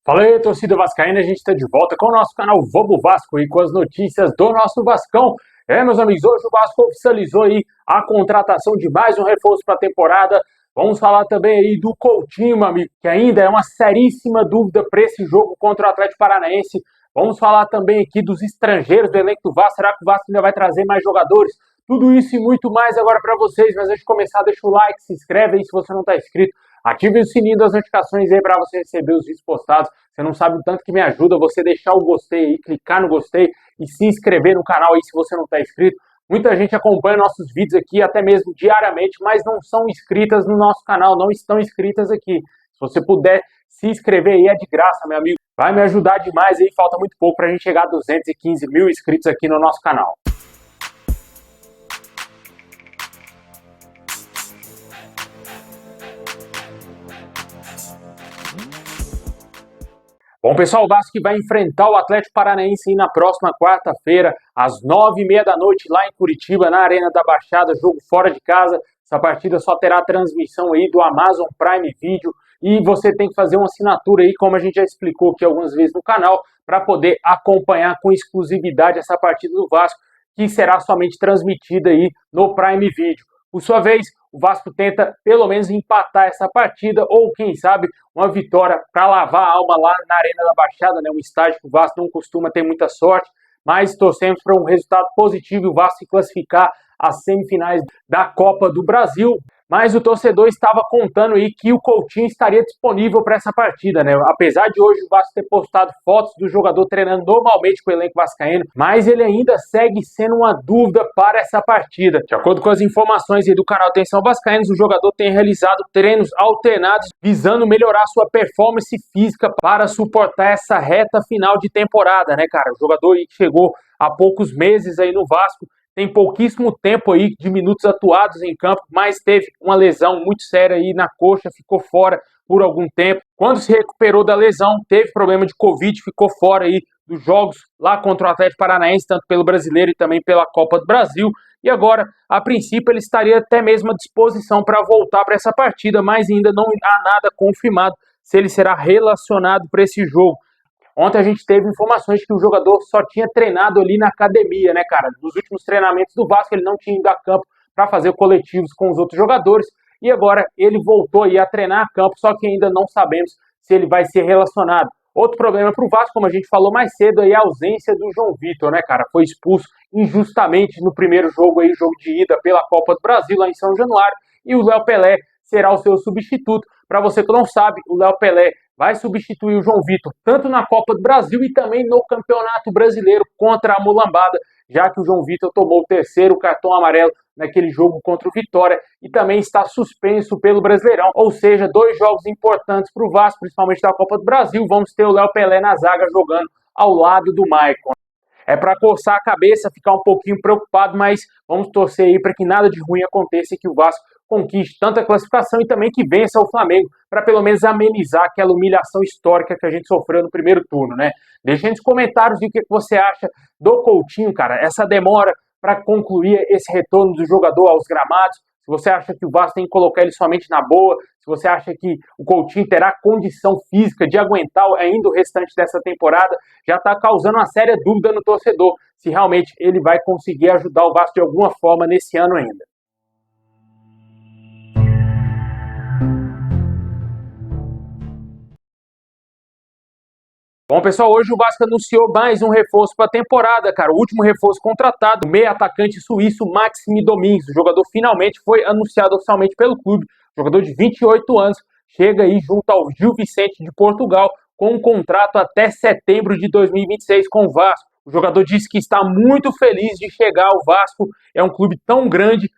Fala aí, torcida vascaína, a gente está de volta com o nosso canal Vamos Vasco e com as notícias do nosso Vascão. Meus amigos, hoje o Vasco oficializou aí a contratação de mais um reforço para a temporada. Vamos falar também aí do Coutinho, meu amigo, que ainda é uma seríssima dúvida para esse jogo contra o Atlético Paranaense. Vamos falar também aqui dos estrangeiros do elenco do Vasco. Será que o Vasco ainda vai trazer mais jogadores? Tudo isso e muito mais agora para vocês. Mas antes de começar, deixa o like, se inscreve aí se você não está inscrito. Ative o sininho das notificações aí para você receber os vídeos postados. Você não sabe o tanto que me ajuda você deixar o gostei aí, clicar no gostei e se inscrever no canal aí se você não está inscrito. Muita gente acompanha nossos vídeos aqui, até mesmo diariamente, mas não são inscritas no nosso canal, não estão inscritas aqui. Se você puder se inscrever aí, é de graça, meu amigo. Vai me ajudar demais aí, falta muito pouco para a gente chegar a 215 mil inscritos aqui no nosso canal. Bom, pessoal, o Vasco vai enfrentar o Atlético Paranaense na próxima quarta-feira, às 9h30 da noite, lá em Curitiba, na Arena da Baixada, jogo fora de casa. Essa partida só terá transmissão aí do Amazon Prime Video e você tem que fazer uma assinatura aí, como a gente já explicou aqui algumas vezes no canal, para poder acompanhar com exclusividade essa partida do Vasco, que será somente transmitida aí no Prime Video. Por sua vez, o Vasco tenta pelo menos empatar essa partida ou, quem sabe, uma vitória para lavar a alma lá na Arena da Baixada, né? Um estádio que o Vasco não costuma ter muita sorte, mas torcemos para um resultado positivo e o Vasco se classificar às semifinais da Copa do Brasil. Mas o torcedor estava contando aí que o Coutinho estaria disponível para essa partida, né? Apesar de hoje o Vasco ter postado fotos do jogador treinando normalmente com o elenco vascaíno, mas ele ainda segue sendo uma dúvida para essa partida. De acordo com as informações aí do canal Atenção Vascaínos, o jogador tem realizado treinos alternados visando melhorar sua performance física para suportar essa reta final de temporada, né, cara? O jogador aí chegou há poucos meses aí no Vasco, tem pouquíssimo tempo aí de minutos atuados em campo, mas teve uma lesão muito séria aí na coxa, ficou fora por algum tempo. Quando se recuperou da lesão, teve problema de Covid, ficou fora aí dos jogos lá contra o Atlético Paranaense, tanto pelo Brasileiro e também pela Copa do Brasil. E agora, a princípio, ele estaria até mesmo à disposição para voltar para essa partida, mas ainda não há nada confirmado se ele será relacionado para esse jogo. Ontem a gente teve informações que o jogador só tinha treinado ali na academia, né, cara? Nos últimos treinamentos do Vasco, ele não tinha ido a campo para fazer coletivos com os outros jogadores. E agora ele voltou aí a treinar a campo, só que ainda não sabemos se ele vai ser relacionado. Outro problema para o Vasco, como a gente falou mais cedo, aí, é a ausência do João Vitor, né, cara? Foi expulso injustamente no primeiro jogo aí, jogo de ida pela Copa do Brasil, lá em São Januário. E o Léo Pelé será o seu substituto. Para você que não sabe, o Léo Pelé vai substituir o João Vitor tanto na Copa do Brasil e também no Campeonato Brasileiro contra a Mulambada, já que o João Vitor tomou o terceiro cartão amarelo naquele jogo contra o Vitória e também está suspenso pelo Brasileirão. Ou seja, 2 jogos importantes para o Vasco, principalmente da Copa do Brasil. Vamos ter o Léo Pelé na zaga jogando ao lado do Maicon. É para coçar a cabeça, ficar um pouquinho preocupado, mas vamos torcer aí para que nada de ruim aconteça e que o Vasco conquiste tanta classificação e também que vença o Flamengo, para pelo menos amenizar aquela humilhação histórica que a gente sofreu no primeiro turno, né? Deixa aí nos comentários o que você acha do Coutinho, cara, essa demora para concluir esse retorno do jogador aos gramados. Se você acha que o Vasco tem que colocar ele somente na boa, se você acha que o Coutinho terá condição física de aguentar ainda o restante dessa temporada, já está causando uma séria dúvida no torcedor, se realmente ele vai conseguir ajudar o Vasco de alguma forma nesse ano ainda. Bom, pessoal, hoje o Vasco anunciou mais um reforço para a temporada, cara. O último reforço contratado, o meio atacante suíço Maxime Domingues. O jogador finalmente foi anunciado oficialmente pelo clube. O jogador de 28 anos chega aí junto ao Gil Vicente de Portugal com um contrato até setembro de 2026 com o Vasco. O jogador disse que está muito feliz de chegar ao Vasco. É um clube tão grande,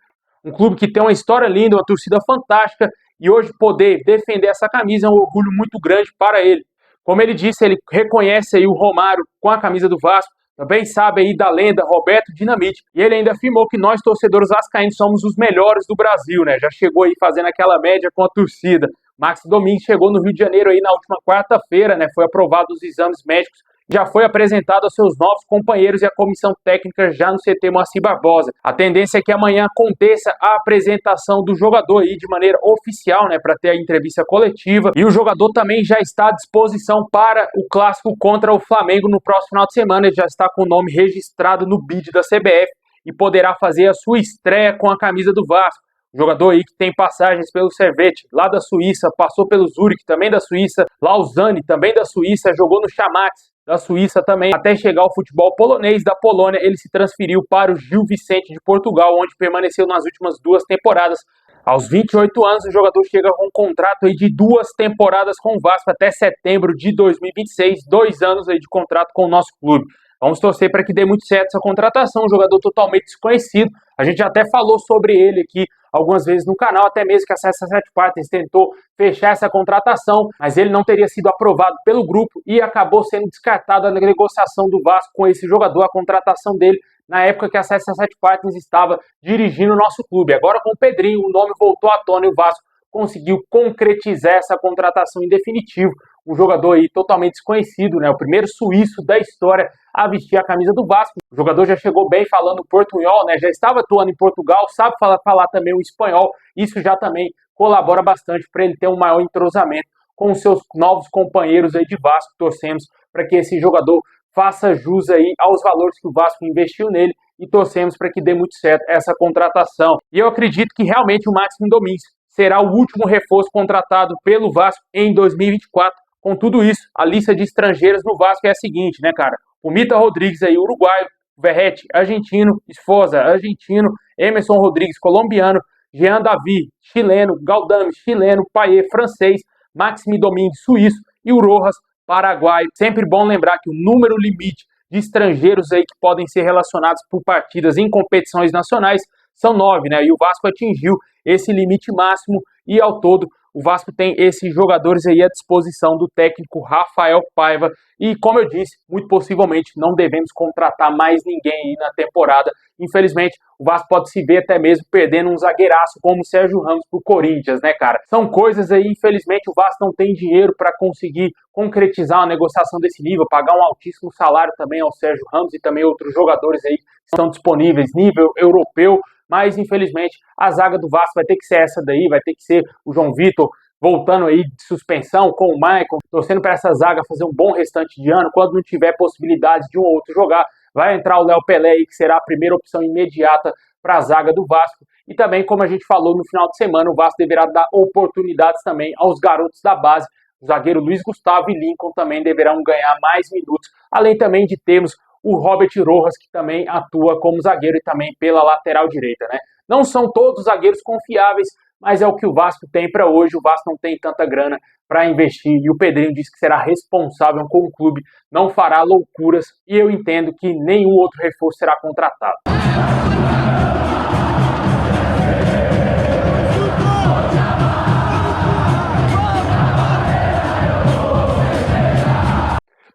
um clube que tem uma história linda, uma torcida fantástica. E hoje poder defender essa camisa é um orgulho muito grande para ele. Como ele disse, ele reconhece aí o Romário com a camisa do Vasco, também sabe aí da lenda Roberto Dinamite, e ele ainda afirmou que nós, torcedores vascaínos, somos os melhores do Brasil, né? Já chegou aí fazendo aquela média com a torcida. Max Domingues chegou no Rio de Janeiro aí na última quarta-feira, né? Foi aprovado os exames médicos já foi apresentado aos seus novos companheiros e à comissão técnica já no CT Moacir Barbosa. A tendência é que amanhã aconteça a apresentação do jogador aí de maneira oficial, né, para ter a entrevista coletiva. E o jogador também já está à disposição para o clássico contra o Flamengo no próximo final de semana. Ele já está com o nome registrado no BID da CBF e poderá fazer a sua estreia com a camisa do Vasco. Jogador aí que tem passagens pelo Servette, lá da Suíça, passou pelo Zurich, também da Suíça, Lausanne, também da Suíça, jogou no Chamax, da Suíça também, até chegar ao futebol polonês da Polônia. Ele se transferiu para o Gil Vicente de Portugal, onde permaneceu nas últimas 2 temporadas. Aos 28 anos, o jogador chega com um contrato aí de 2 temporadas com o Vasco até setembro de 2026, 2 anos aí de contrato com o nosso clube. Vamos torcer para que dê muito certo essa contratação, um jogador totalmente desconhecido. A gente até falou sobre ele aqui algumas vezes no canal, até mesmo que a CSA7 Partners tentou fechar essa contratação, mas ele não teria sido aprovado pelo grupo e acabou sendo descartado na negociação do Vasco com esse jogador, a contratação dele, na época que a CSA7 Partners estava dirigindo o nosso clube. Agora com o Pedrinho, o nome voltou à tona e o Vasco conseguiu concretizar essa contratação em definitivo. Um jogador aí totalmente desconhecido, né? O primeiro suíço da história a vestir a camisa do Vasco. O jogador já chegou bem falando portunhol, né? Já estava atuando em Portugal, sabe falar também o espanhol. Isso já também colabora bastante para ele ter um maior entrosamento com os seus novos companheiros aí de Vasco. Torcemos para que esse jogador faça jus aí aos valores que o Vasco investiu nele e torcemos para que dê muito certo essa contratação. E eu acredito que realmente o Máximo Domingues será o último reforço contratado pelo Vasco em 2024. Com tudo isso, a lista de estrangeiros no Vasco é a seguinte, né, cara? O Mita Rodrigues aí, uruguaio, Verrete, argentino, Esforza, argentino, Emerson Rodrigues, colombiano, Jean Davi, chileno, Galdame, chileno, Payet, francês, Maxime Domingues, suíço e o Rojas, paraguaio. Sempre bom lembrar que o número limite de estrangeiros aí que podem ser relacionados por partidas em competições nacionais são 9, né? E o Vasco atingiu esse limite máximo e ao todo o Vasco tem esses jogadores aí à disposição do técnico Rafael Paiva e, como eu disse, muito possivelmente não devemos contratar mais ninguém aí na temporada. Infelizmente, o Vasco pode se ver até mesmo perdendo um zagueiraço como o Sérgio Ramos pro Corinthians, né, cara? São coisas aí, infelizmente, o Vasco não tem dinheiro para conseguir concretizar uma negociação desse nível, pagar um altíssimo salário também ao Sérgio Ramos e também outros jogadores aí que estão disponíveis, nível europeu. Mas, infelizmente, a zaga do Vasco vai ter que ser essa daí, vai ter que ser o João Vitor voltando aí de suspensão com o Maicon, torcendo para essa zaga fazer um bom restante de ano. Quando não tiver possibilidade de um ou outro jogar, vai entrar o Léo Pelé aí, que será a primeira opção imediata para a zaga do Vasco. E também, como a gente falou no final de semana, o Vasco deverá dar oportunidades também aos garotos da base. O zagueiro Luiz Gustavo e Lincoln também deverão ganhar mais minutos, além também de termos o Robert Rojas, que também atua como zagueiro e também pela lateral direita, né? Não são todos zagueiros confiáveis, mas é o que o Vasco tem para hoje. O Vasco não tem tanta grana para investir e o Pedrinho disse que será responsável com o clube, não fará loucuras e eu entendo que nenhum outro reforço será contratado.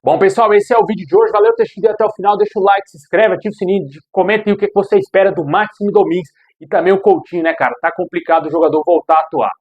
Bom, pessoal, esse é o vídeo de hoje. Valeu por ter chegado até o final. Deixa o like, se inscreve, ativa o sininho, comenta aí o que você espera do Máximo Domingues e também o Coutinho, né, cara? Tá complicado o jogador voltar a atuar.